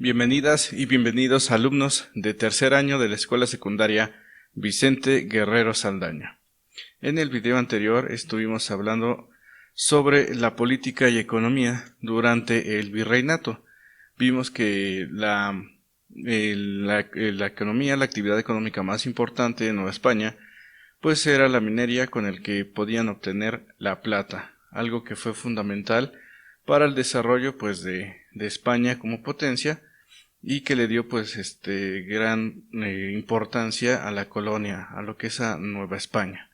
Bienvenidas y bienvenidos alumnos de tercer año de la Escuela Secundaria Vicente Guerrero Saldaña. En el video anterior estuvimos hablando sobre la política y economía durante el virreinato. Vimos que la economía, la actividad económica más importante en Nueva España, pues era la minería, con el que podían obtener la plata, algo que fue fundamental para el desarrollo pues de España como potencia, y que le dio pues gran importancia a la colonia, a lo que es a Nueva España.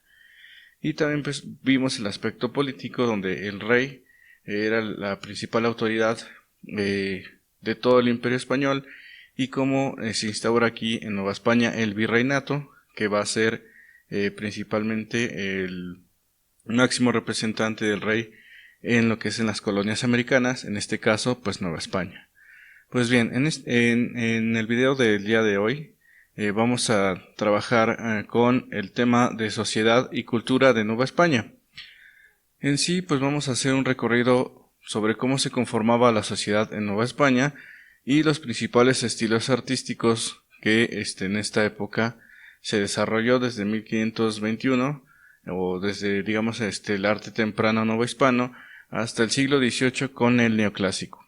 Y también pues vimos el aspecto político, donde el rey era la principal autoridad de todo el Imperio Español, y cómo se instaura aquí en Nueva España el virreinato, que va a ser principalmente el máximo representante del rey en lo que es en las colonias americanas, en este caso pues Nueva España. Pues bien, en el video del día de hoy vamos a trabajar con el tema de sociedad y cultura de Nueva España. En sí, pues vamos a hacer un recorrido sobre cómo se conformaba la sociedad en Nueva España y los principales estilos artísticos que en esta época se desarrolló desde 1521, o desde, digamos, el arte temprano novohispano hasta el siglo XVIII con el neoclásico.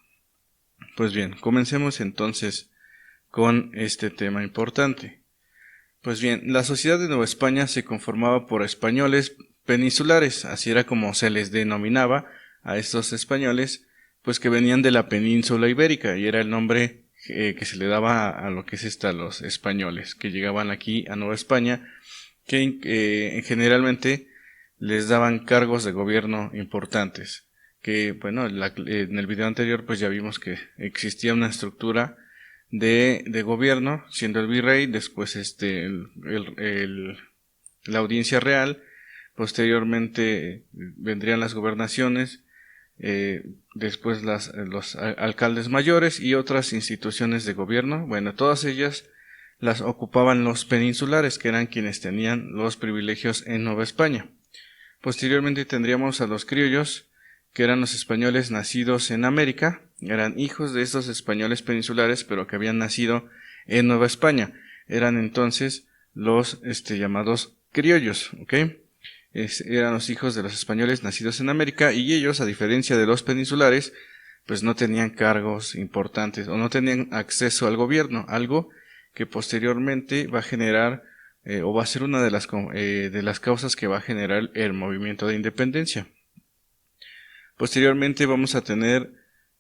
Pues bien, comencemos entonces con este tema importante. Pues bien, la sociedad de Nueva España se conformaba por españoles peninsulares, así era como se les denominaba a estos españoles, pues que venían de la península ibérica, y era el nombre que se le daba a lo que es los españoles que llegaban aquí a Nueva España, que generalmente les daban cargos de gobierno importantes. Que bueno, en el video anterior pues ya vimos que existía una estructura de gobierno, siendo el virrey, después la audiencia real, posteriormente vendrían las gobernaciones, después los alcaldes mayores y otras instituciones de gobierno. Bueno, todas ellas las ocupaban los peninsulares, que eran quienes tenían los privilegios en Nueva España. Posteriormente tendríamos a los criollos, que eran los españoles nacidos en América, eran hijos de estos españoles peninsulares, pero que habían nacido en Nueva España. Eran entonces los llamados criollos, ¿ok? Eran los hijos de los españoles nacidos en América, y ellos, a diferencia de los peninsulares, pues no tenían cargos importantes o no tenían acceso al gobierno, algo que posteriormente va a generar o va a ser una de las causas que va a generar el movimiento de independencia. Posteriormente vamos a tener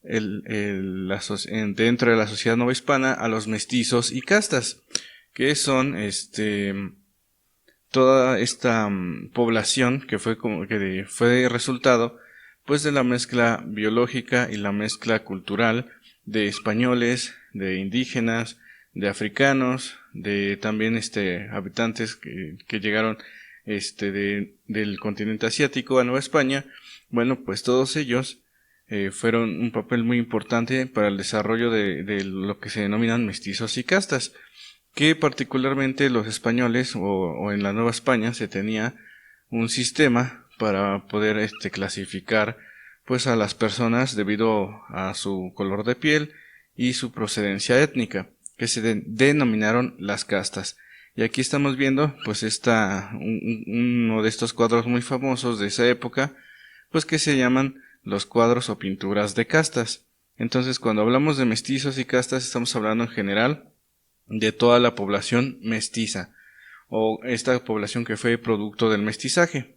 dentro de la sociedad novohispana a los mestizos y castas, que son toda esta población que fue resultado pues de la mezcla biológica y la mezcla cultural de españoles, de indígenas, de africanos, de también habitantes que llegaron del continente asiático a Nueva España. Bueno, pues todos ellos fueron un papel muy importante para el desarrollo de lo que se denominan mestizos y castas, que particularmente los españoles o en la Nueva España se tenía un sistema para poder clasificar pues a las personas debido a su color de piel y su procedencia étnica, que se denominaron las castas. Y aquí estamos viendo pues uno de estos cuadros muy famosos de esa época, pues que se llaman los cuadros o pinturas de castas. Entonces, cuando hablamos de mestizos y castas, estamos hablando en general de toda la población mestiza, o esta población que fue producto del mestizaje.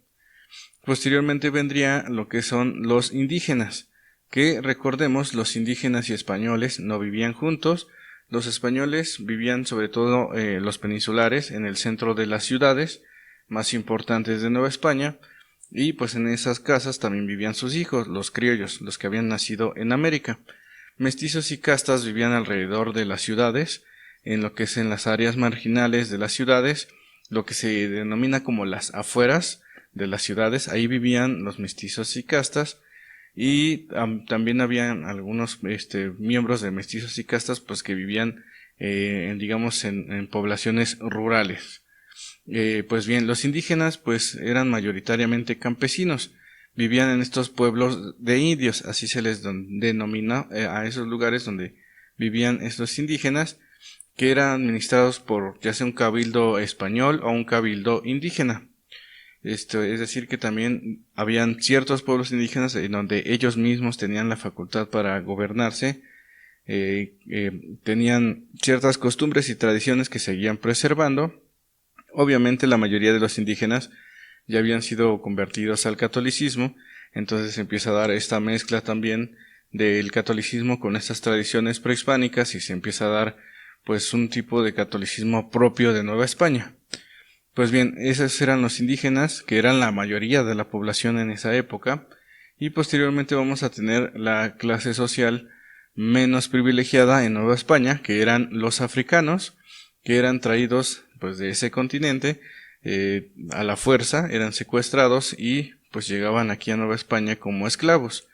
Posteriormente vendría lo que son los indígenas, que recordemos, los indígenas y españoles no vivían juntos. Los españoles vivían sobre todo los peninsulares en el centro de las ciudades más importantes de Nueva España, y pues en esas casas también vivían sus hijos, los criollos, los que habían nacido en América. Mestizos y castas vivían alrededor de las ciudades, en lo que es en las áreas marginales de las ciudades, lo que se denomina como las afueras de las ciudades. Ahí vivían los mestizos y castas, y también habían algunos miembros de mestizos y castas pues que vivían en poblaciones rurales. Pues bien, los indígenas pues eran mayoritariamente campesinos, vivían en estos pueblos de indios, así se les denomina a esos lugares donde vivían estos indígenas, que eran administrados por ya sea un cabildo español o un cabildo indígena. Esto es decir, que también habían ciertos pueblos indígenas en donde ellos mismos tenían la facultad para gobernarse, tenían ciertas costumbres y tradiciones que seguían preservando. Obviamente la mayoría de los indígenas ya habían sido convertidos al catolicismo, entonces empieza a dar esta mezcla también del catolicismo con estas tradiciones prehispánicas y se empieza a dar pues un tipo de catolicismo propio de Nueva España. Pues bien, esos eran los indígenas, que eran la mayoría de la población en esa época, y posteriormente vamos a tener la clase social menos privilegiada en Nueva España, que eran los africanos, que eran traídos pues de ese continente a la fuerza, eran secuestrados y pues llegaban aquí a Nueva España como esclavos.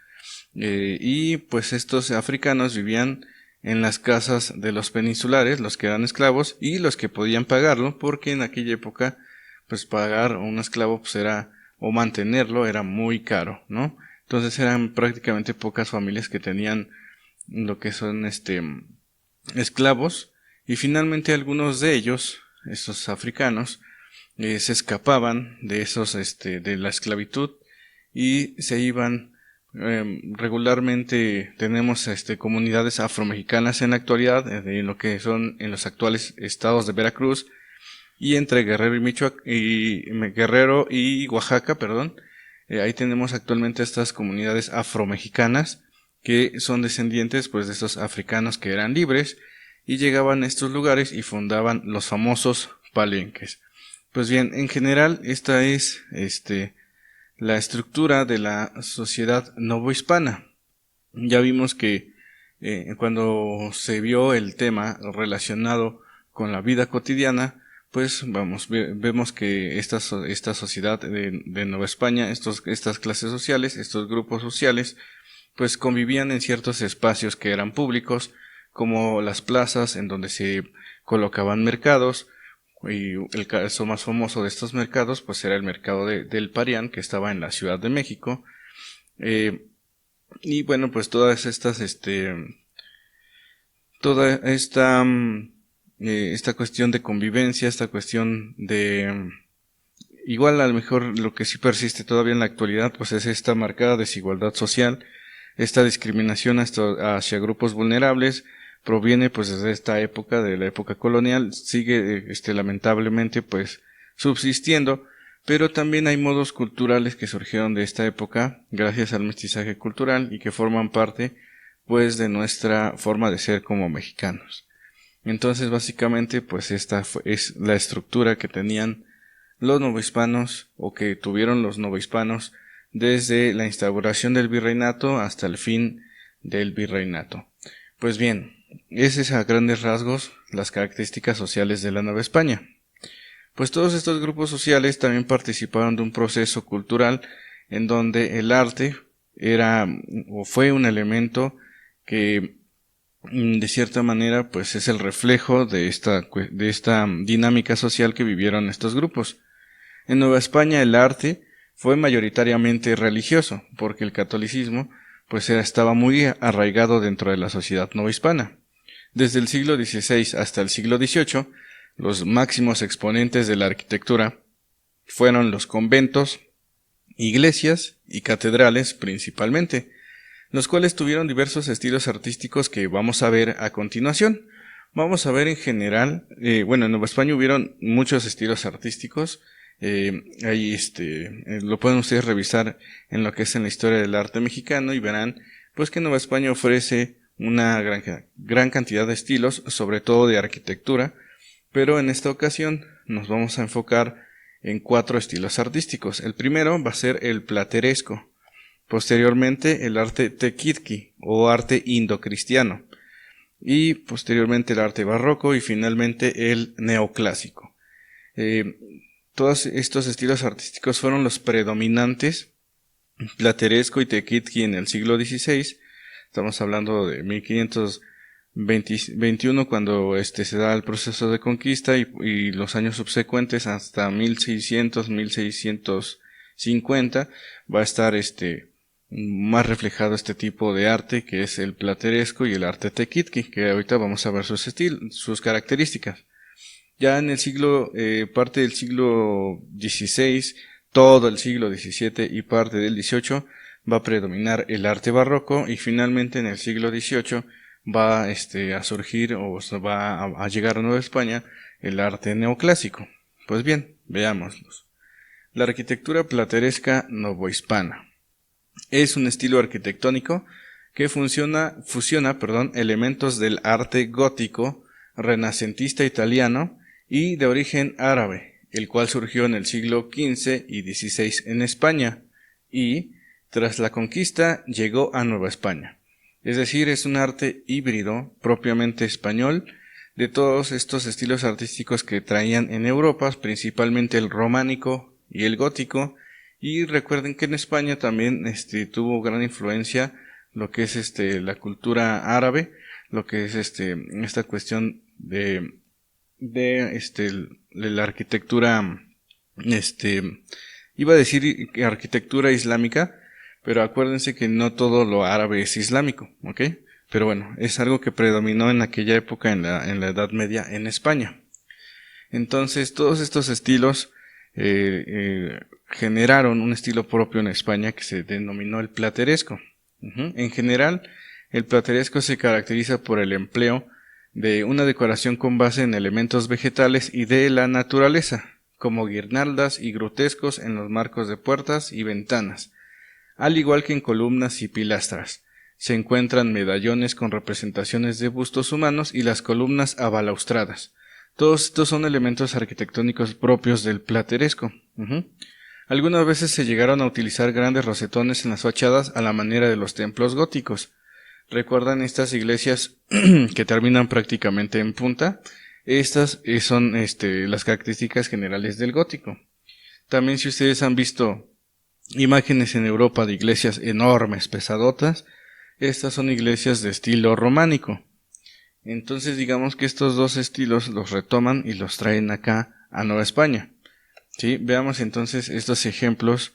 Y pues estos africanos vivían en las casas de los peninsulares, los que eran esclavos y los que podían pagarlo, porque en aquella época pues pagar a un esclavo pues era, o mantenerlo era muy caro, ¿no? Entonces eran prácticamente pocas familias que tenían lo que son esclavos, y finalmente algunos de ellos, estos africanos, se escapaban de esos de la esclavitud y se iban. Regularmente tenemos comunidades afromexicanas en la actualidad, en lo que son en los actuales estados de Veracruz y entre Guerrero Guerrero y Oaxaca, perdón. Ahí tenemos actualmente estas comunidades afromexicanas que son descendientes pues de estos africanos que eran libres y llegaban a estos lugares y fundaban los famosos palenques. Pues bien, en general esta es la estructura de la sociedad novohispana. Ya vimos que cuando se vio el tema relacionado con la vida cotidiana, pues vemos que esta sociedad de Nueva España, estas clases sociales, estos grupos sociales, pues convivían en ciertos espacios que eran públicos, como las plazas en donde se colocaban mercados, y el caso más famoso de estos mercados pues era el mercado del Parián, que estaba en la Ciudad de México. Y bueno, pues todas estas toda esta cuestión de convivencia, esta cuestión de igual a lo mejor lo que sí persiste todavía en la actualidad pues es esta marcada desigualdad social, esta discriminación hacia grupos vulnerables. Proviene pues desde esta época, de la época colonial, sigue lamentablemente pues subsistiendo, pero también hay modos culturales que surgieron de esta época gracias al mestizaje cultural y que forman parte pues de nuestra forma de ser como mexicanos. Entonces básicamente pues esta es la estructura que tenían los novohispanos o que tuvieron los novohispanos desde la instauración del virreinato hasta el fin del virreinato. Pues bien, ese es a grandes rasgos las características sociales de la Nueva España. Pues todos estos grupos sociales también participaron de un proceso cultural en donde el arte era o fue un elemento que de cierta manera pues es el reflejo de esta dinámica social que vivieron estos grupos. En Nueva España el arte fue mayoritariamente religioso, porque el catolicismo pues estaba muy arraigado dentro de la sociedad novohispana. Desde el siglo XVI hasta el siglo XVIII, los máximos exponentes de la arquitectura fueron los conventos, iglesias y catedrales principalmente, los cuales tuvieron diversos estilos artísticos que vamos a ver a continuación. Vamos a ver en general, en Nueva España hubieron muchos estilos artísticos. Ahí lo pueden ustedes revisar en lo que es en la historia del arte mexicano y verán pues que Nueva España ofrece una gran cantidad de estilos, sobre todo de arquitectura, pero en esta ocasión nos vamos a enfocar en 4 estilos artísticos. El primero va a ser el plateresco, posteriormente el arte tequitqui o arte indocristiano, y posteriormente el arte barroco y finalmente el neoclásico. Todos estos estilos artísticos fueron los predominantes, plateresco y tequitqui en el siglo XVI. Estamos hablando de 1521 cuando se da el proceso de conquista y los años subsecuentes hasta 1600, 1650 va a estar más reflejado este tipo de arte, que es el plateresco y el arte tequitqui, que ahorita vamos a ver sus características. Ya en el parte del siglo XVI, todo el siglo XVII y parte del XVIII va a predominar el arte barroco, y finalmente en el siglo XVIII va a surgir o va a llegar a Nueva España el arte neoclásico. Pues bien, veámoslos. La arquitectura plateresca novohispana es un estilo arquitectónico que fusiona elementos del arte gótico, renacentista italiano y de origen árabe, el cual surgió en el siglo XV y XVI en España y, tras la conquista, llegó a Nueva España. Es decir, es un arte híbrido propiamente español de todos estos estilos artísticos que traían en Europa, principalmente el románico y el gótico. Y recuerden que en España también tuvo gran influencia lo que es la cultura árabe, lo que es esta cuestión de la arquitectura, iba a decir arquitectura islámica, pero acuérdense que no todo lo árabe es islámico, ¿ok? Pero bueno, es algo que predominó en aquella época en la Edad Media en España. Entonces, todos estos estilos generaron un estilo propio en España que se denominó el plateresco. En general, el plateresco se caracteriza por el empleo de una decoración con base en elementos vegetales y de la naturaleza, como guirnaldas y grutescos en los marcos de puertas y ventanas, al igual que en columnas y pilastras. Se encuentran medallones con representaciones de bustos humanos y las columnas abalaustradas. Todos estos son elementos arquitectónicos propios del plateresco. Algunas veces se llegaron a utilizar grandes rosetones en las fachadas a la manera de los templos góticos. ¿Recuerdan estas iglesias que terminan prácticamente en punta? Estas son las características generales del gótico. También, si ustedes han visto imágenes en Europa de iglesias enormes, pesadotas, estas son iglesias de estilo románico. Entonces digamos que estos dos estilos los retoman y los traen acá a Nueva España. ¿Sí? Veamos entonces estos ejemplos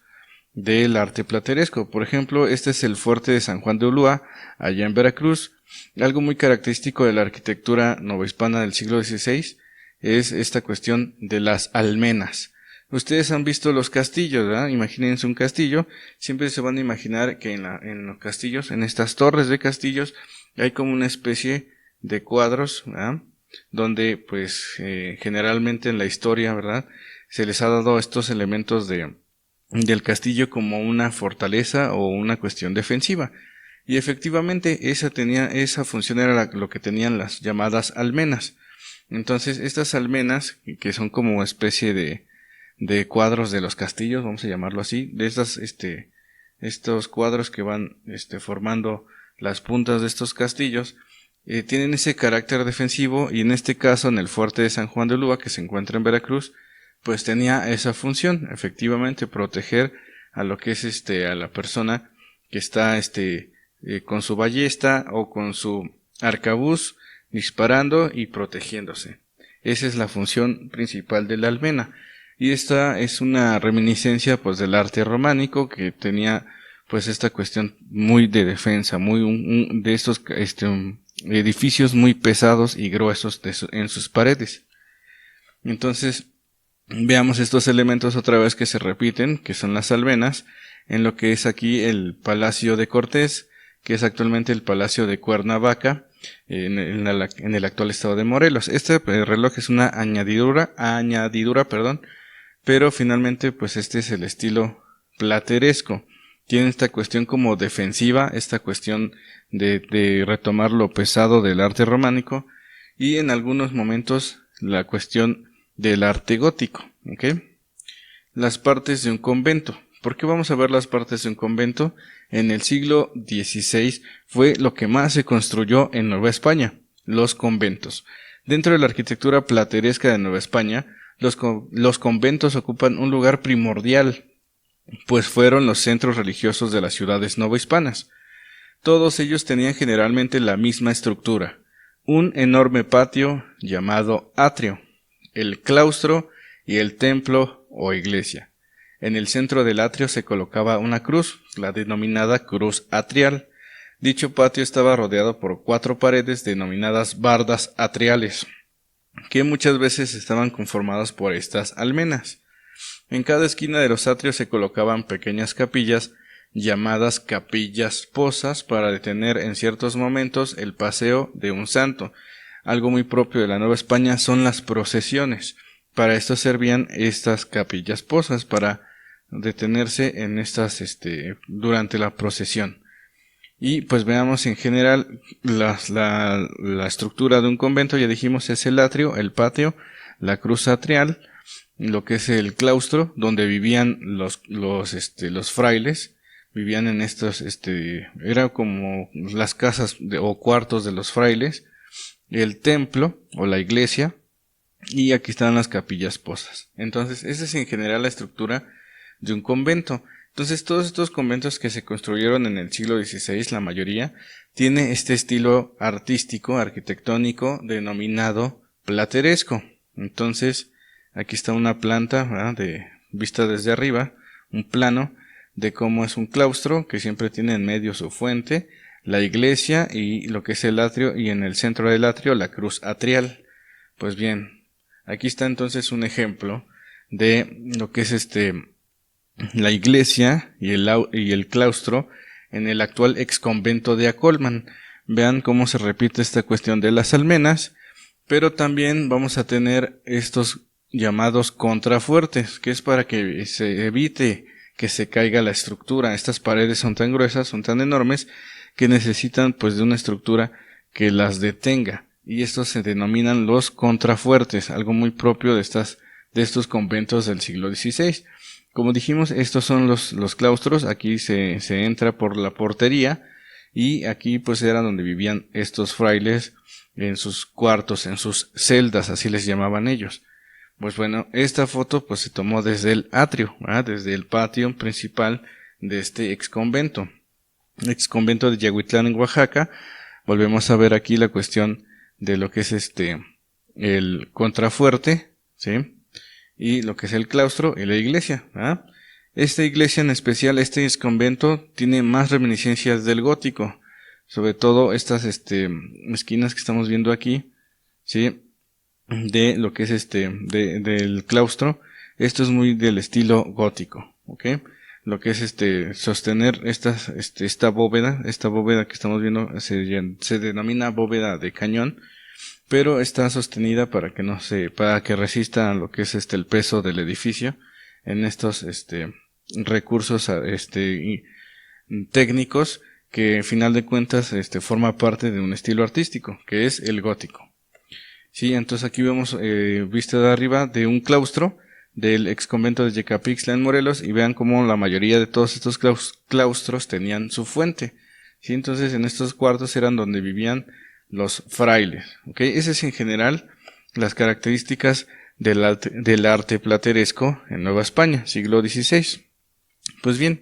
del arte plateresco. Por ejemplo, este es el fuerte de San Juan de Ulúa, allá en Veracruz. Algo muy característico de la arquitectura novohispana del siglo XVI es esta cuestión de las almenas. Ustedes han visto los castillos, ¿verdad? Imagínense un castillo, siempre se van a imaginar que en los castillos, en estas torres de castillos, hay como una especie de cuadros, ¿verdad? Donde pues generalmente en la historia, ¿verdad?, se les ha dado estos elementos del castillo como una fortaleza o una cuestión defensiva. Y efectivamente esa función era lo que tenían las llamadas almenas. Entonces estas almenas, que son como especie de cuadros de los castillos, vamos a llamarlo así, de estos cuadros que van formando las puntas de estos castillos, tienen ese carácter defensivo, y en este caso en el fuerte de San Juan de Ulúa, que se encuentra en Veracruz, pues tenía esa función, efectivamente proteger a lo que es a la persona que está con su ballesta o con su arcabuz disparando y protegiéndose. Esa es la función principal de la almena. Y esta es una reminiscencia pues del arte románico, que tenía pues esta cuestión muy de defensa, muy de estos edificios muy pesados y gruesos en sus paredes. Entonces, veamos estos elementos otra vez que se repiten, que son las almenas, en lo que es aquí el Palacio de Cortés, que es actualmente el Palacio de Cuernavaca, en el actual estado de Morelos. Este reloj es una añadidura, pero finalmente pues este es el estilo plateresco. Tiene esta cuestión como defensiva, esta cuestión de retomar lo pesado del arte románico, y en algunos momentos la cuestión del arte gótico. ¿Okay? Las partes de un convento. ¿Por qué vamos a ver las partes de un convento? En el siglo XVI fue lo que más se construyó en Nueva España, los conventos. Dentro de la arquitectura plateresca de Nueva España, los conventos ocupan un lugar primordial, pues fueron los centros religiosos de las ciudades novohispanas. Todos ellos tenían generalmente la misma estructura: un enorme patio llamado atrio, el claustro y el templo o iglesia. En el centro del atrio se colocaba una cruz, la denominada cruz atrial. Dicho patio estaba rodeado por 4 paredes denominadas bardas atriales, que muchas veces estaban conformadas por estas almenas. En cada esquina de los atrios se colocaban pequeñas capillas llamadas capillas posas para detener en ciertos momentos el paseo de un santo. Algo muy propio de la Nueva España son las procesiones. Para esto servían estas capillas posas, para detenerse en estas durante la procesión. Y pues veamos en general la estructura de un convento. Ya dijimos, es el atrio, el patio, la cruz atrial, lo que es el claustro, donde vivían los frailes. Vivían en estos, era como las casas o cuartos de los frailes, el templo o la iglesia, y aquí están las capillas posas. Entonces, esa es en general la estructura de un convento. Entonces, todos estos conventos que se construyeron en el siglo XVI, la mayoría, tiene este estilo artístico, arquitectónico, denominado plateresco. Entonces, aquí está una planta, ¿verdad?, vista desde arriba, un plano de cómo es un claustro, que siempre tiene en medio su fuente, la iglesia y lo que es el atrio, y en el centro del atrio la cruz atrial. Pues bien, aquí está entonces un ejemplo de lo que es la iglesia y el claustro en el actual exconvento de Acolman. Vean cómo se repite esta cuestión de las almenas, pero también vamos a tener estos llamados contrafuertes, que es para que se evite que se caiga la estructura. Estas paredes son tan gruesas, son tan enormes, que necesitan pues de una estructura que las detenga, y estos se denominan los contrafuertes, algo muy propio de estos conventos del siglo XVI. Como dijimos, estos son los claustros. Aquí se entra por la portería, y aquí pues era donde vivían estos frailes en sus cuartos, en sus celdas, así les llamaban ellos. Pues bueno, esta foto pues se tomó desde el atrio, desde el patio principal de este exconvento de Yahuitlán en Oaxaca. Volvemos a ver aquí la cuestión de lo que es el contrafuerte, ¿sí?, y lo que es el claustro y la iglesia. Esta iglesia en especial, este exconvento, tiene más reminiscencias del gótico, sobre todo estas esquinas que estamos viendo aquí, ¿sí?, de lo que es del claustro. Esto es muy del estilo gótico, ¿ok? Lo que es sostener esta bóveda que estamos viendo se denomina bóveda de cañón, pero está sostenida para que resista lo que es el peso del edificio en estos recursos técnicos, que al final de cuentas forma parte de un estilo artístico, que es el gótico. Sí, entonces aquí vemos vista de arriba de un claustro del exconvento de Yecapixtla en Morelos, y vean cómo la mayoría de todos estos claustros tenían su fuente. Sí, entonces en estos cuartos eran donde vivían los frailes. ¿Okay? Esas es en general las características del arte plateresco en Nueva España, siglo XVI. Pues bien,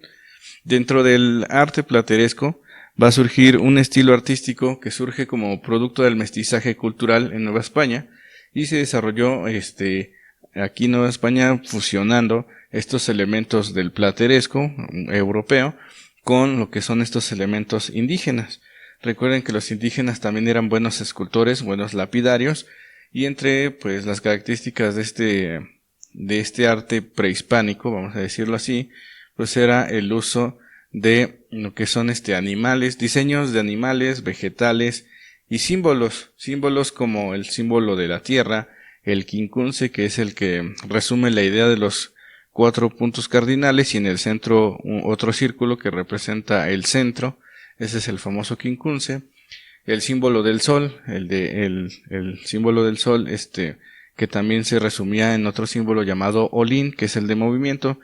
dentro del arte plateresco va a surgir un estilo artístico que surge como producto del mestizaje cultural en Nueva España, y se desarrolló aquí en Nueva España fusionando estos elementos del plateresco europeo con lo que son estos elementos indígenas. Recuerden que los indígenas también eran buenos escultores, buenos lapidarios, y entre pues las características de este arte prehispánico, vamos a decirlo así, pues era el uso de lo que son animales, diseños de animales, vegetales y símbolos como el símbolo de la tierra, el quincunce, que es el que resume la idea de los 4 puntos cardinales, y en el centro otro círculo que representa el centro. Ese es el famoso quincunce. El símbolo del sol, el símbolo del sol, que también se resumía en otro símbolo llamado olín, que es el de movimiento.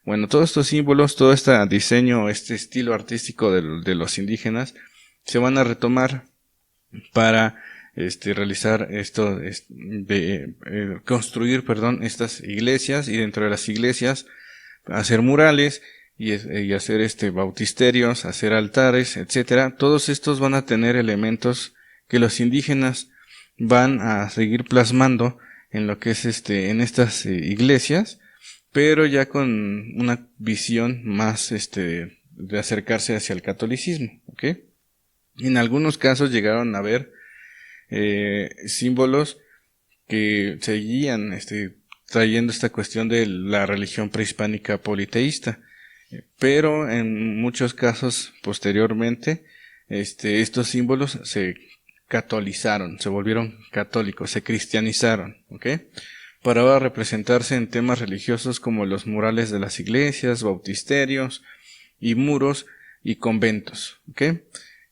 Bueno, todos estos símbolos, todo este diseño, este estilo artístico de los indígenas, se van a retomar para realizar esto, construir, estas iglesias, y dentro de las iglesias hacer murales y hacer bautisterios, hacer altares, etcétera. Todos estos van a tener elementos que los indígenas van a seguir plasmando en lo que es en estas iglesias, pero ya con una visión más de acercarse hacia el catolicismo, ¿ok? En algunos casos llegaron a ver símbolos que seguían trayendo esta cuestión de la religión prehispánica politeísta, pero en muchos casos posteriormente estos símbolos se catolizaron, se volvieron católicos, se cristianizaron, ¿ok? Para ahora representarse en temas religiosos como los murales de las iglesias, bautisterios y muros y conventos, ¿ok?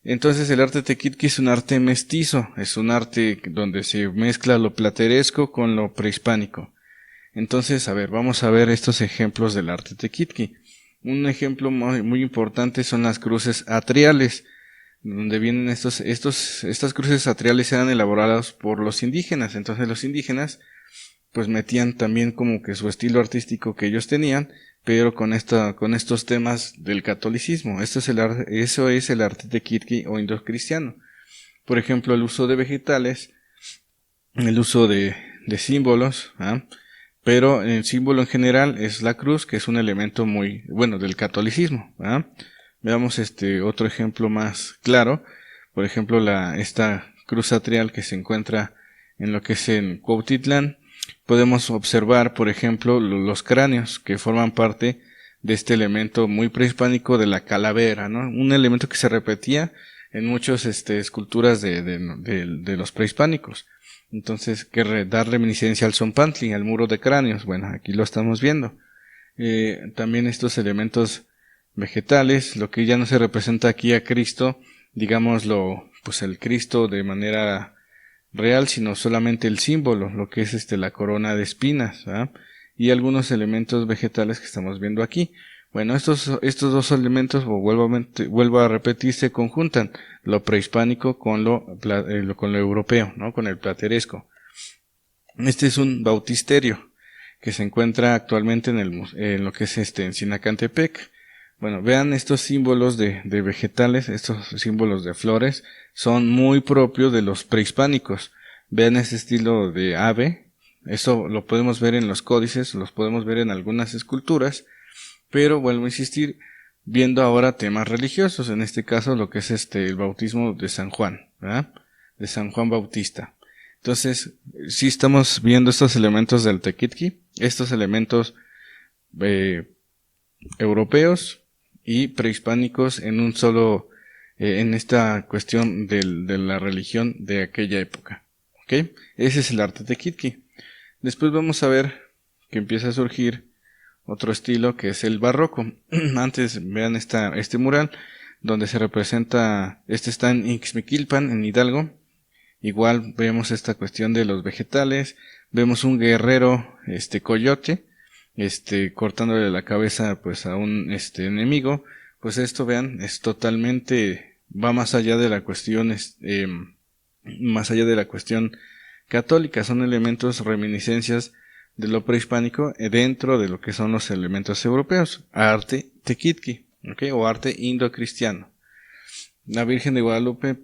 Entonces el arte tequitqui es un arte mestizo, es un arte donde se mezcla lo plateresco con lo prehispánico. Entonces, a ver, vamos a ver estos ejemplos del arte tequitqui. Un ejemplo muy importante son las cruces atriales, donde vienen estas cruces atriales eran elaboradas por los indígenas. Entonces los indígenas pues metían también como que su estilo artístico que ellos tenían, pero con estos temas del catolicismo. Eso es el arte tequitqui o indocristiano. Por ejemplo, el uso de vegetales, el uso de símbolos, pero el símbolo en general es la cruz, que es un elemento muy bueno del catolicismo. Veamos otro ejemplo más claro. Por ejemplo, esta cruz atrial que se encuentra en lo que es en Cuautitlán. Podemos observar, por ejemplo, los cráneos que forman parte de este elemento muy prehispánico de la calavera, ¿no? Un elemento que se repetía en muchas esculturas de los prehispánicos. Entonces, que dar reminiscencia al Zompantli, al muro de cráneos. Bueno, aquí lo estamos viendo. También estos elementos vegetales, lo que ya no se representa aquí a Cristo, digámoslo, pues el Cristo de manera real, sino solamente el símbolo, lo que es la corona de espinas, ¿verdad? Y algunos elementos vegetales que estamos viendo aquí. Bueno, estos dos elementos, vuelvo a repetir, se conjuntan lo prehispánico con lo europeo, ¿no? Con el plateresco. Este es un bautisterio que se encuentra actualmente en lo que es en Sinacantepec. Bueno, vean estos símbolos de vegetales, estos símbolos de flores, son muy propios de los prehispánicos. Vean ese estilo de ave, eso lo podemos ver en los códices, los podemos ver en algunas esculturas, pero vuelvo a insistir, viendo ahora temas religiosos, en este caso lo que es el bautismo de San Juan, ¿verdad? De San Juan Bautista. Entonces, sí estamos viendo estos elementos del tequitqui, estos elementos europeos y prehispánicos en un solo, en esta cuestión de la religión de aquella época. ¿Ok? Ese es el arte tequitqui. Después vamos a ver que empieza a surgir otro estilo que es el barroco. Antes vean este mural donde se representa, está en Ixmiquilpan, en Hidalgo. Igual vemos esta cuestión de los vegetales, vemos un guerrero, coyote, cortándole la cabeza pues a un enemigo. Pues esto, vean, es totalmente, va más allá de la cuestión católica, son elementos, reminiscencias de lo prehispánico dentro de lo que son los elementos europeos, arte tequitqui, ¿okay? O arte indocristiano. La Virgen de Guadalupe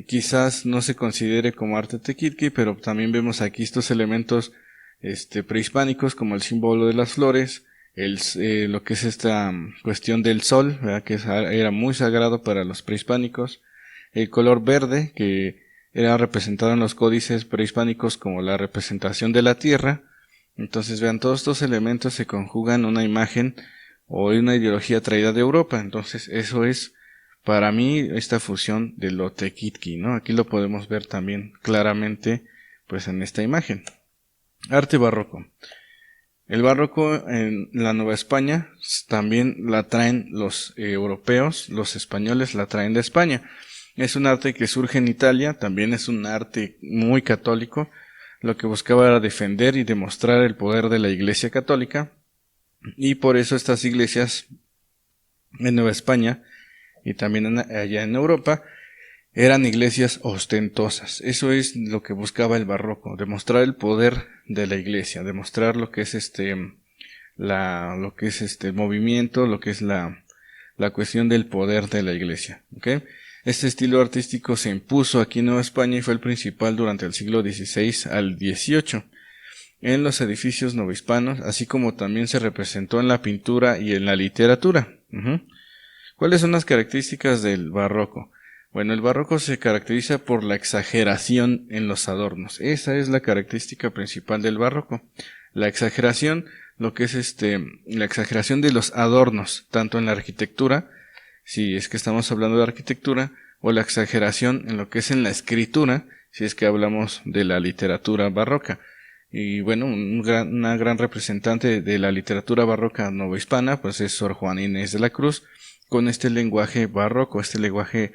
quizás no se considere como arte tequitqui, pero también vemos aquí estos elementos prehispánicos como el símbolo de las flores, lo que es esta cuestión del sol, ¿verdad? Que era muy sagrado para los prehispánicos, el color verde que era representado en los códices prehispánicos como la representación de la tierra. Entonces vean, todos estos elementos se conjugan en una imagen o en una ideología traída de Europa. Entonces eso es para mí esta fusión de lo tequitqui, ¿no? Aquí lo podemos ver también claramente pues en esta imagen. Arte barroco. El barroco en la Nueva España también la traen los europeos, los españoles la traen de España. Es un arte que surge en Italia, también es un arte muy católico. Lo que buscaba era defender y demostrar el poder de la Iglesia católica, y por eso estas iglesias en Nueva España y también allá en Europa eran iglesias ostentosas. Eso es lo que buscaba el barroco, demostrar el poder de la Iglesia, demostrar lo que es el movimiento, lo que es la cuestión del poder de la Iglesia, ¿okay? Este estilo artístico se impuso aquí en Nueva España y fue el principal durante el siglo XVI al XVIII. en los edificios novohispanos, así como también se representó en la pintura y en la literatura. ¿Cuáles son las características del barroco? Bueno, el barroco se caracteriza por la exageración en los adornos. Esa es la característica principal del barroco. La exageración, lo que es la exageración de los adornos, tanto en la arquitectura, si es que estamos hablando de arquitectura, o la exageración en lo que es en la escritura, si es que hablamos de la literatura barroca. Y bueno, una gran representante de la literatura barroca novohispana, pues es Sor Juana Inés de la Cruz, con este lenguaje barroco, este lenguaje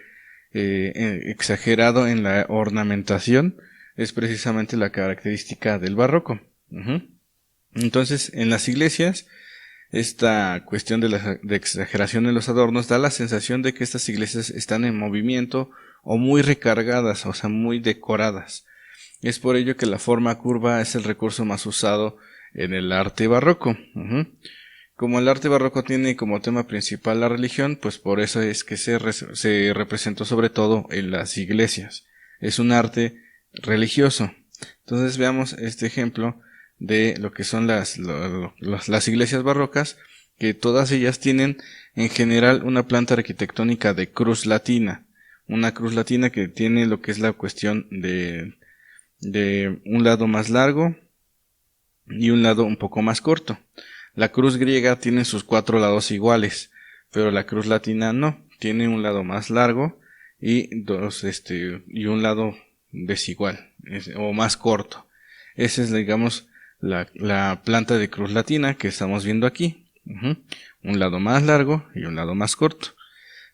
exagerado en la ornamentación, es precisamente la característica del barroco. Entonces, en las iglesias, esta cuestión de exageración en los adornos da la sensación de que estas iglesias están en movimiento o muy recargadas, o sea, muy decoradas. Es por ello que la forma curva es el recurso más usado en el arte barroco. Como el arte barroco tiene como tema principal la religión, pues por eso es que se representó sobre todo en las iglesias. Es un arte religioso. Entonces veamos este ejemplo de lo que son las iglesias barrocas, que todas ellas tienen en general una planta arquitectónica de cruz latina. Una cruz latina que tiene lo que es la cuestión de un lado más largo y un lado un poco más corto. La cruz griega tiene sus 4 lados iguales, pero la cruz latina no, tiene un lado más largo y un lado desigual o más corto. Esa es, digamos, la planta de cruz latina que estamos viendo aquí. Un lado más largo y un lado más corto.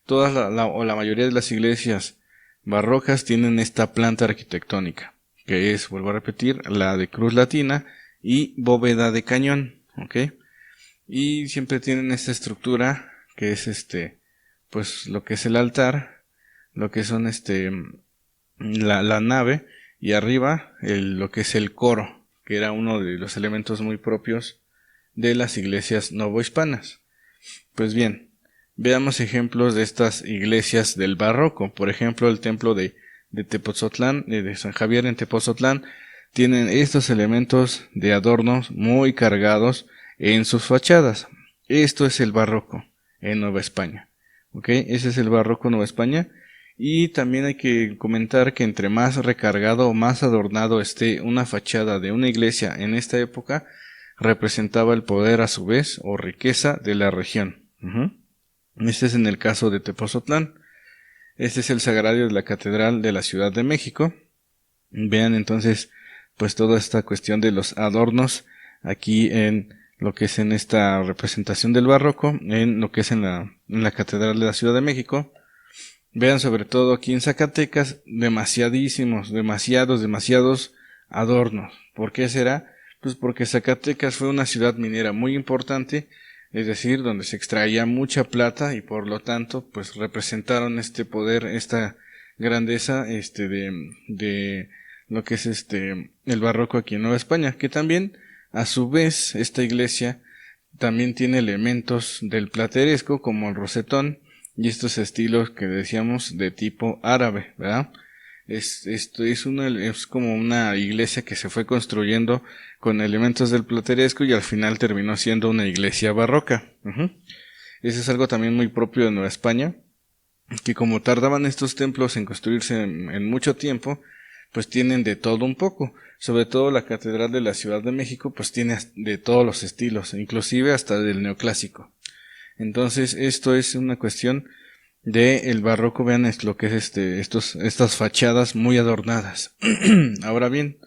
Todas la mayoría de las iglesias barrocas tienen esta planta arquitectónica, que es, vuelvo a repetir, la de cruz latina y bóveda de cañón, ¿ok? Y siempre tienen esta estructura que es pues lo que es el altar, lo que son la nave, y arriba lo que es el coro, que era uno de los elementos muy propios de las iglesias novohispanas. Pues bien, veamos ejemplos de estas iglesias del barroco. Por ejemplo, el templo de Tepozotlán, de San Javier en Tepozotlán, tienen estos elementos de adornos muy cargados en sus fachadas. Esto es el barroco en Nueva España. ¿Ok? Ese es el barroco Nueva España. Y también hay que comentar que entre más recargado o más adornado esté una fachada de una iglesia en esta época, representaba el poder a su vez o riqueza de la región. Este es en el caso de Tepozotlán. Este es el sagrario de la Catedral de la Ciudad de México. Vean entonces pues toda esta cuestión de los adornos aquí en lo que es en esta representación del barroco, en lo que es en la Catedral de la Ciudad de México. Vean sobre todo aquí en Zacatecas, demasiados adornos. ¿Por qué será? Pues porque Zacatecas fue una ciudad minera muy importante, es decir, donde se extraía mucha plata y por lo tanto, pues representaron este poder, esta grandeza, de lo que es el barroco aquí en Nueva España, que también, a su vez, esta iglesia también tiene elementos del plateresco, como el rosetón, y estos estilos que decíamos de tipo árabe, ¿verdad? Esto es como una iglesia que se fue construyendo con elementos del plateresco y al final terminó siendo una iglesia barroca. Eso es algo también muy propio de Nueva España, que como tardaban estos templos en construirse en mucho tiempo, pues tienen de todo un poco. Sobre todo la Catedral de la Ciudad de México, pues tiene de todos los estilos, inclusive hasta del neoclásico. Entonces esto es una cuestión de el barroco. Vean lo que es estas fachadas muy adornadas. Ahora bien,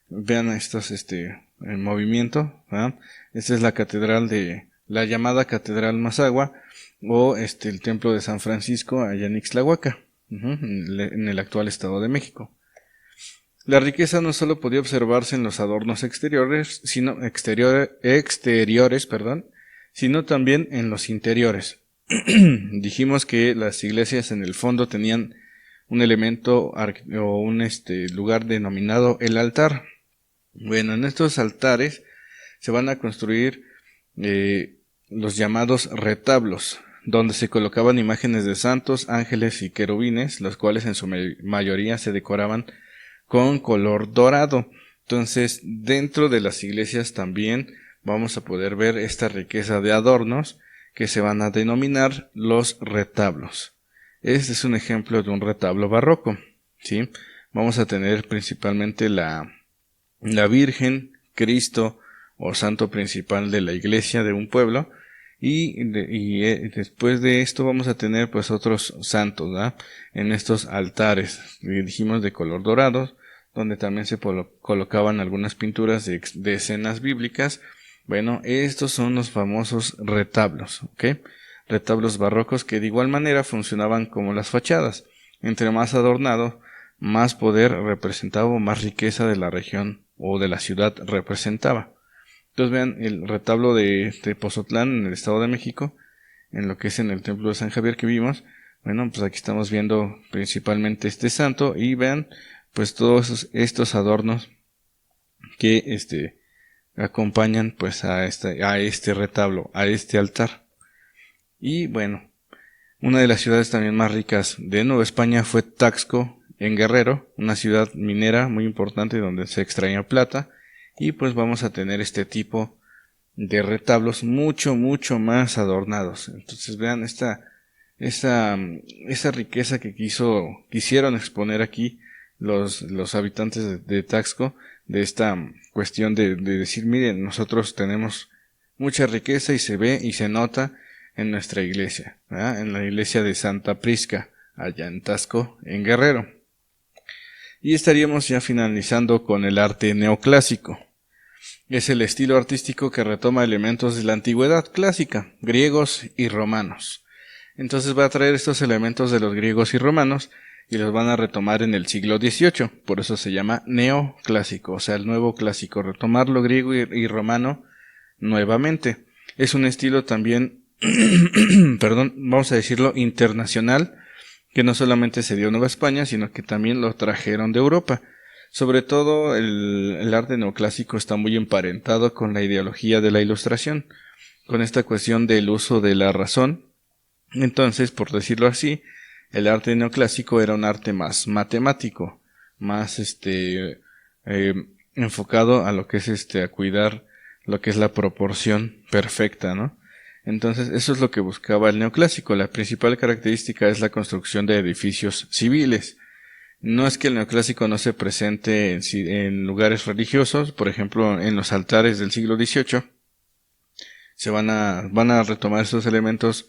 vean estos en movimiento, ¿verdad? Esta es la catedral la llamada Catedral Mazagua, o el templo de San Francisco allá en Ixtlahuaca, en el actual Estado de México. La riqueza no solo podía observarse en los adornos exteriores, sino también en los interiores. Dijimos que las iglesias en el fondo tenían un elemento o un lugar denominado el altar. Bueno, en estos altares se van a construir los llamados retablos, donde se colocaban imágenes de santos, ángeles y querubines, los cuales en su mayoría se decoraban con color dorado. Entonces, dentro de las iglesias también vamos a poder ver esta riqueza de adornos que se van a denominar los retablos. Este es un ejemplo de un retablo barroco, ¿sí? Vamos a tener principalmente la Virgen, Cristo o santo principal de la iglesia de un pueblo, y después de esto vamos a tener pues otros santos, ¿verdad? En estos altares, dijimos de color dorado, donde también se colocaban algunas pinturas de escenas bíblicas. Bueno, estos son los famosos retablos, ¿ok? Retablos barrocos que de igual manera funcionaban como las fachadas. Entre más adornado, más poder representaba o más riqueza de la región o de la ciudad representaba. Entonces vean el retablo de Tepozotlán en el Estado de México, en lo que es en el templo de San Javier que vimos. Bueno, pues aquí estamos viendo principalmente este santo y vean pues todos estos adornos que acompañan pues a este retablo, a este altar. Y bueno, una de las ciudades también más ricas de Nueva España fue Taxco, en Guerrero, una ciudad minera muy importante donde se extraía plata, y pues vamos a tener este tipo de retablos mucho más adornados. Entonces vean esa riqueza que quisieron exponer aquí los habitantes de Taxco, de esta cuestión de decir, miren, nosotros tenemos mucha riqueza y se ve y se nota en nuestra iglesia, ¿verdad? En la iglesia de Santa Prisca, allá en Taxco, en Guerrero. Y estaríamos ya finalizando con el arte neoclásico. Es el estilo artístico que retoma elementos de la antigüedad clásica, griegos y romanos. Entonces va a traer estos elementos de los griegos y romanos y los van a retomar en el siglo XVIII. Por eso se llama neoclásico, o sea, el nuevo clásico, retomar lo griego y romano nuevamente. Es un estilo también, perdón, vamos a decirlo, internacional, que no solamente se dio en Nueva España, sino que también lo trajeron de Europa. Sobre todo el arte neoclásico está muy emparentado con la ideología de la Ilustración, con esta cuestión del uso de la razón. Entonces, por decirlo así, el arte neoclásico era un arte más matemático, más enfocado a lo que es a cuidar lo que es la proporción perfecta, ¿no? Entonces, eso es lo que buscaba el neoclásico. La principal característica es la construcción de edificios civiles. No es que el neoclásico no se presente en lugares religiosos, por ejemplo, en los altares del siglo XVIII, van a retomar esos elementos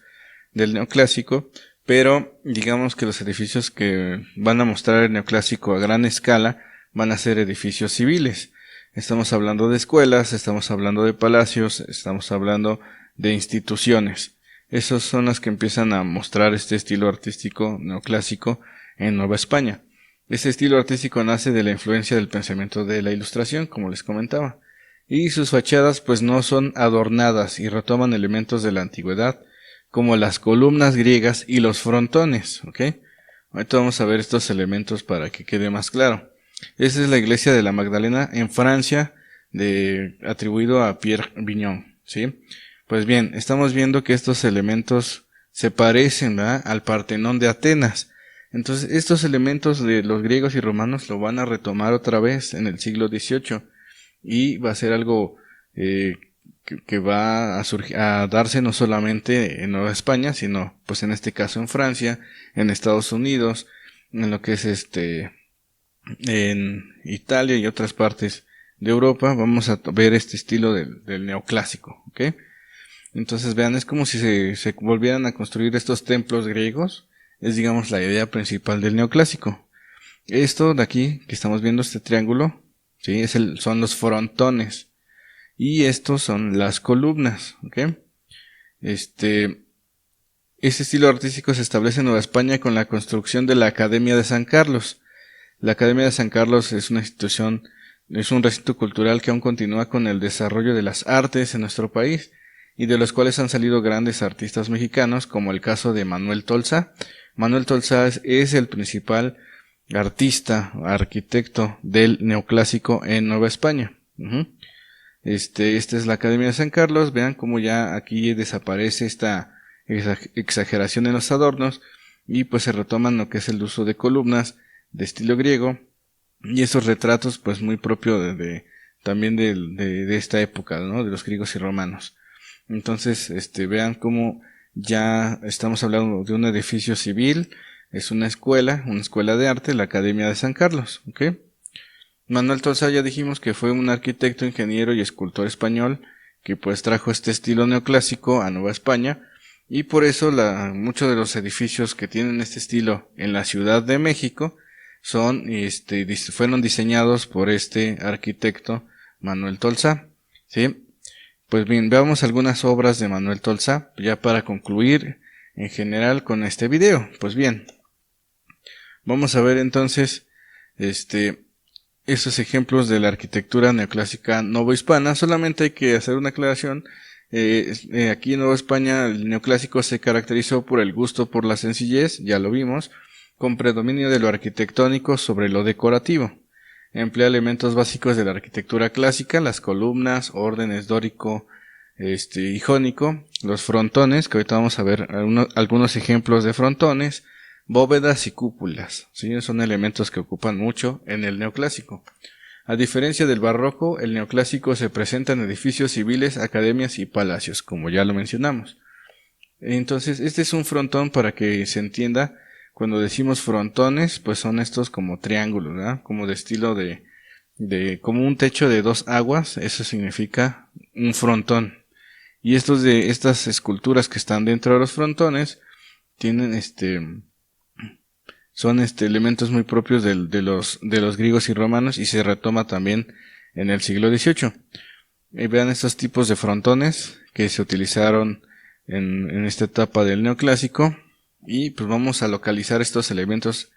del neoclásico, pero digamos que los edificios que van a mostrar el neoclásico a gran escala van a ser edificios civiles. Estamos hablando de escuelas, estamos hablando de palacios, estamos hablando de instituciones. Esos son las que empiezan a mostrar este estilo artístico neoclásico en Nueva España. Este estilo artístico nace de la influencia del pensamiento de la Ilustración, como les comentaba, y sus fachadas pues no son adornadas y retoman elementos de la antigüedad, como las columnas griegas y los frontones, ¿ok? Ahorita vamos a ver estos elementos para que quede más claro. Esta es la iglesia de la Magdalena en Francia, atribuido a Pierre Vignon, ¿sí? Pues bien, estamos viendo que estos elementos se parecen, ¿verdad?, al Partenón de Atenas. Entonces, estos elementos de los griegos y romanos lo van a retomar otra vez en el siglo XVIII y va a ser algo que va a darse no solamente en Nueva España, sino pues en este caso en Francia, en Estados Unidos, en lo que es en Italia y otras partes de Europa. Vamos a ver este estilo del neoclásico, ¿ok? Entonces vean, es como si se volvieran a construir estos templos griegos. Es, digamos, la idea principal del neoclásico. Esto de aquí, que estamos viendo, este triángulo, ¿sí?, son los frontones. Y estos son las columnas, ¿ok? Este estilo artístico se establece en Nueva España con la construcción de la Academia de San Carlos. La Academia de San Carlos es una institución, es un recinto cultural que aún continúa con el desarrollo de las artes en nuestro país, y de los cuales han salido grandes artistas mexicanos, como el caso de Manuel Tolsá. Manuel Tolsá es el principal artista, arquitecto del neoclásico en Nueva España. Esta es la Academia de San Carlos. Vean cómo ya aquí desaparece esta exageración en los adornos y pues se retoman lo que es el uso de columnas de estilo griego y esos retratos pues muy propio también de esta época, ¿no? De los griegos y romanos. Entonces, vean cómo ya estamos hablando de un edificio civil, es una escuela de arte, la Academia de San Carlos, ¿ok? Manuel Tolsá ya dijimos que fue un arquitecto, ingeniero y escultor español que pues trajo este estilo neoclásico a Nueva España, y por eso muchos de los edificios que tienen este estilo en la Ciudad de México fueron diseñados por este arquitecto Manuel Tolsá, ¿sí? Pues bien, veamos algunas obras de Manuel Tolsá, ya para concluir en general con este video. Pues bien, vamos a ver entonces estos ejemplos de la arquitectura neoclásica novohispana. Solamente hay que hacer una aclaración. Aquí en Nueva España el neoclásico se caracterizó por el gusto por la sencillez, ya lo vimos, con predominio de lo arquitectónico sobre lo decorativo. Emplea elementos básicos de la arquitectura clásica, las columnas, órdenes dórico y jónico, los frontones, que ahorita vamos a ver algunos ejemplos de frontones, bóvedas y cúpulas, ¿sí? Son elementos que ocupan mucho en el neoclásico. A diferencia del barroco, el neoclásico se presenta en edificios civiles, academias y palacios, como ya lo mencionamos. Entonces, este es un frontón para que se entienda. Cuando decimos frontones, pues son estos como triángulos, ¿verdad? Como de estilo como un techo de dos aguas, eso significa un frontón. Y estas esculturas que están dentro de los frontones tienen son elementos muy propios de los griegos y romanos, y se retoma también en el siglo XVIII. Vean estos tipos de frontones que se utilizaron en esta etapa del neoclásico, y pues vamos a localizar estos elementos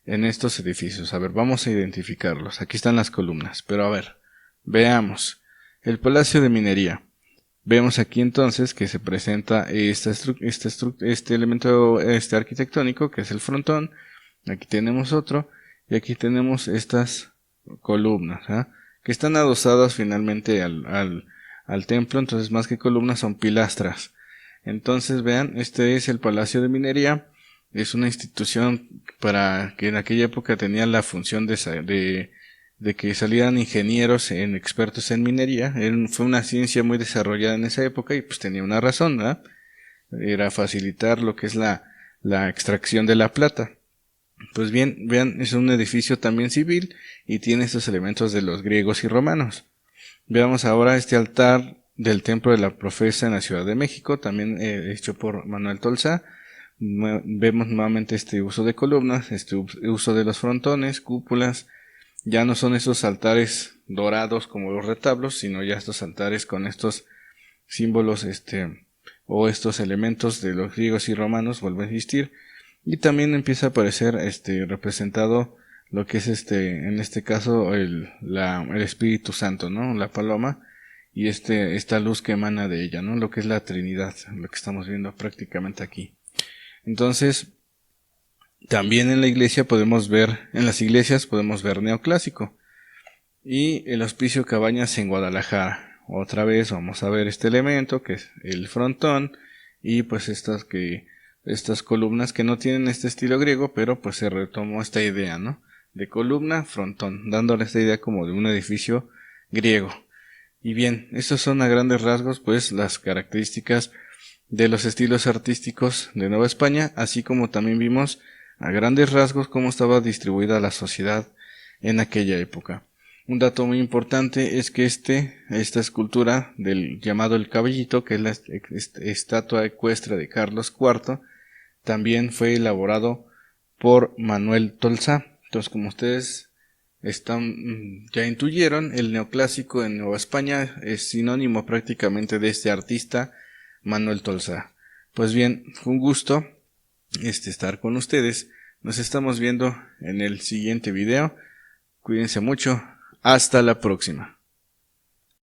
en estos edificios. A ver, vamos a identificarlos. Aquí están las columnas, pero a ver, veamos. El Palacio de Minería. Vemos aquí entonces que se presenta este elemento arquitectónico, que es el frontón. Aquí tenemos otro, y aquí tenemos estas columnas, ¿eh? Que están adosadas finalmente al templo. Entonces, más que columnas, son pilastras. Entonces, vean, este es el Palacio de Minería. Es una institución que en aquella época tenía la función de que salieran ingenieros expertos en minería. Fue una ciencia muy desarrollada en esa época, y pues tenía una razón, ¿verdad? Era facilitar lo que es la extracción de la plata. Pues bien, vean, es un edificio también civil y tiene estos elementos de los griegos y romanos. Veamos ahora este altar del Templo de la Profesa en la Ciudad de México, también hecho por Manuel Tolsá. Vemos nuevamente este uso de columnas, este uso de los frontones, cúpulas. Ya no son esos altares dorados como los retablos, sino ya estos altares con estos símbolos o estos elementos de los griegos y romanos, vuelvo a insistir. Y también empieza a aparecer representado lo que es en este caso el Espíritu Santo, ¿no? La paloma, y esta luz que emana de ella, ¿no? Lo que es la Trinidad, lo que estamos viendo prácticamente aquí. Entonces, también en las iglesias podemos ver neoclásico. Y el Hospicio Cabañas en Guadalajara. Otra vez vamos a ver este elemento que es el frontón, y pues estas columnas que no tienen este estilo griego, pero pues se retomó esta idea, ¿no? De columna, frontón, dándole esta idea como de un edificio griego. Y bien, estos son a grandes rasgos pues las características de los estilos artísticos de Nueva España, así como también vimos a grandes rasgos cómo estaba distribuida la sociedad en aquella época. Un dato muy importante es que esta escultura del llamado El Caballito, que es la estatua ecuestre de Carlos IV, también fue elaborado por Manuel Tolsá. Entonces, como ustedes ya intuyeron, el neoclásico en Nueva España es sinónimo prácticamente de este artista Manuel Tolsá. Pues bien, fue un gusto estar con ustedes. Nos estamos viendo en el siguiente video. Cuídense mucho. Hasta la próxima.